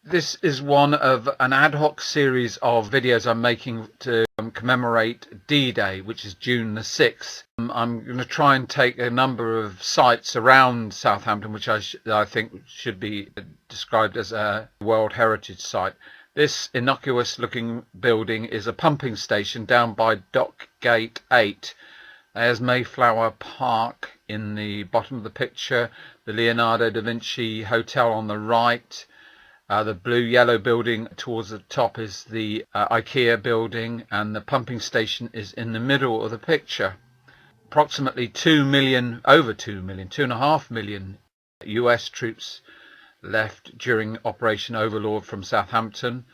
This is one of an ad hoc series of videos I'm making to commemorate D-Day, which is June the 6th. I'm going to try and take a number of sites around Southampton, which I think should be described as a World Heritage Site. This innocuous looking building is a pumping station down by Dock Gate 8. There's Mayflower Park in the bottom of the picture, the Leonardo da Vinci Hotel on the right. The blue-yellow building towards the top is the IKEA building, and the pumping station is in the middle of the picture. Approximately 2 million, over 2 million, 2.5 million US troops left during Operation Overlord from Southampton.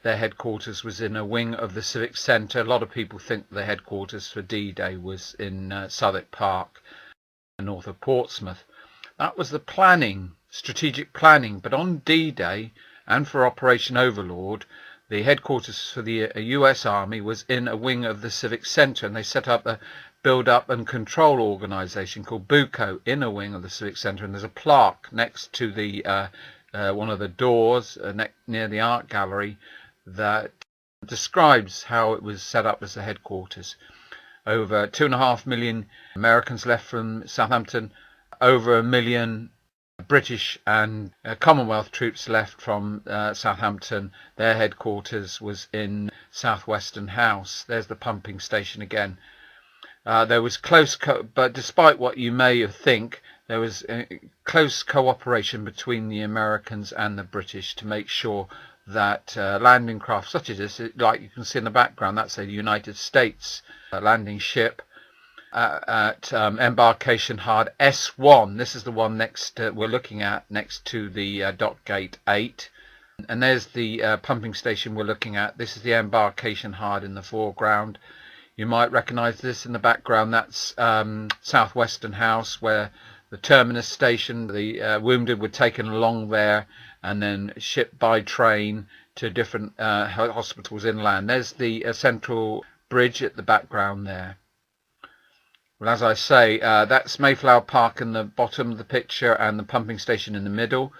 Their headquarters was in a wing of the Civic Centre. A lot of people think the headquarters for D-Day was in Southwick Park, north of Portsmouth. That was the planning, strategic planning, but on D-Day and for Operation Overlord, the headquarters for the US Army was in a wing of the Civic Centre, and they set up a build-up and control organisation called BUCO in a wing of the Civic Centre, and there's a plaque next to the one of the doors near the art gallery that describes how it was set up as the headquarters. Over 2.5 million Americans left from Southampton, over 1 million British and Commonwealth troops left from Southampton. Their headquarters was in Southwestern House. There's the pumping station again. There was but despite what you may think, there was close cooperation between the Americans and the British to make sure that landing craft such as this, like you can see in the background, that's a United States landing ship at Embarkation Hard S1. This is the one next we're looking at, next to the Dock Gate 8, and there's the pumping station we're looking at. This is the Embarkation Hard in the foreground. You might recognise this in the background. That's Southwestern House, where the terminus station, the wounded were taken along there and then shipped by train to different hospitals inland. There's the central bridge at the background there. Well, as I say, that's Mayflower Park in the bottom of the picture and the pumping station in the middle.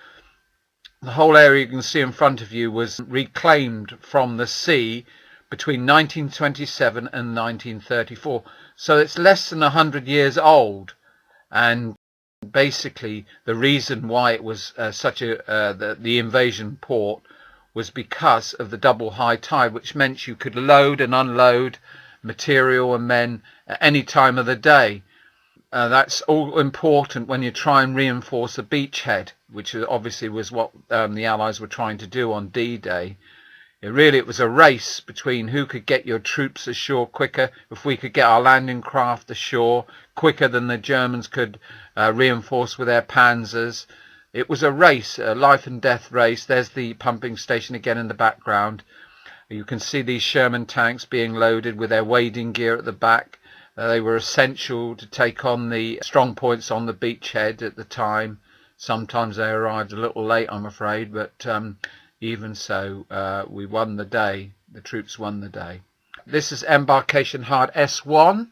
The whole area you can see in front of you was reclaimed from the sea between 1927 and 1934. So it's less than 100 years old. And basically the reason why it was such a the invasion port was because of the double high tide, which meant you could load and unload material and men at any time of the day. That's all important when you try and reinforce a beachhead, which obviously was what the Allies were trying to do on D-Day. It was a race between who could get your troops ashore quicker. If we could get our landing craft ashore quicker than the Germans could reinforce with their panzers. It was a race, a life and death race. There's the pumping station again in the background. You can see these Sherman tanks being loaded with their wading gear at the back. They were essential to take on the strong points on the beachhead at the time. Sometimes they arrived a little late, I'm afraid, but even so, we won the day. The troops won the day. This is Embarkation Hard S1.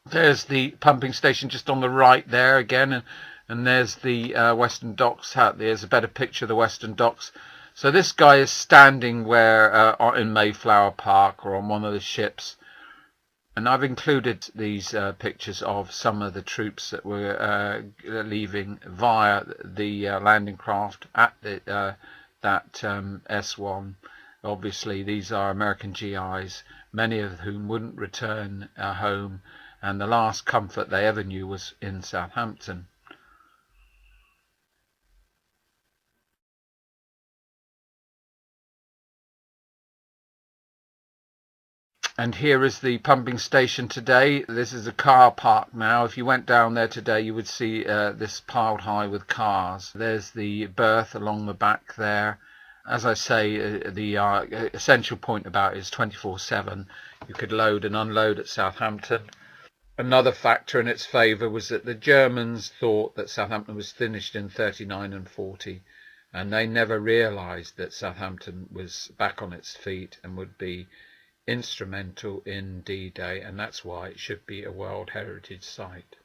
There's the pumping station just on the right there again, and there's the Western Docks. There's a better picture of the Western Docks. So this guy is standing where in Mayflower Park or on one of the ships, and I've included these pictures of some of the troops that were leaving via the landing craft at that S1. Obviously these are American GIs, many of whom wouldn't return home, and the last comfort they ever knew was in Southampton. And here is the pumping station today. This is a car park now. If you went down there today, you would see this piled high with cars. There's the berth along the back there. As I say, the essential point about it is 24/7. You could load and unload at Southampton. Another factor in its favour was that the Germans thought that Southampton was finished in 39 and 40, and they never realised that Southampton was back on its feet and would be instrumental in D-Day, and that's why it should be a World Heritage Site.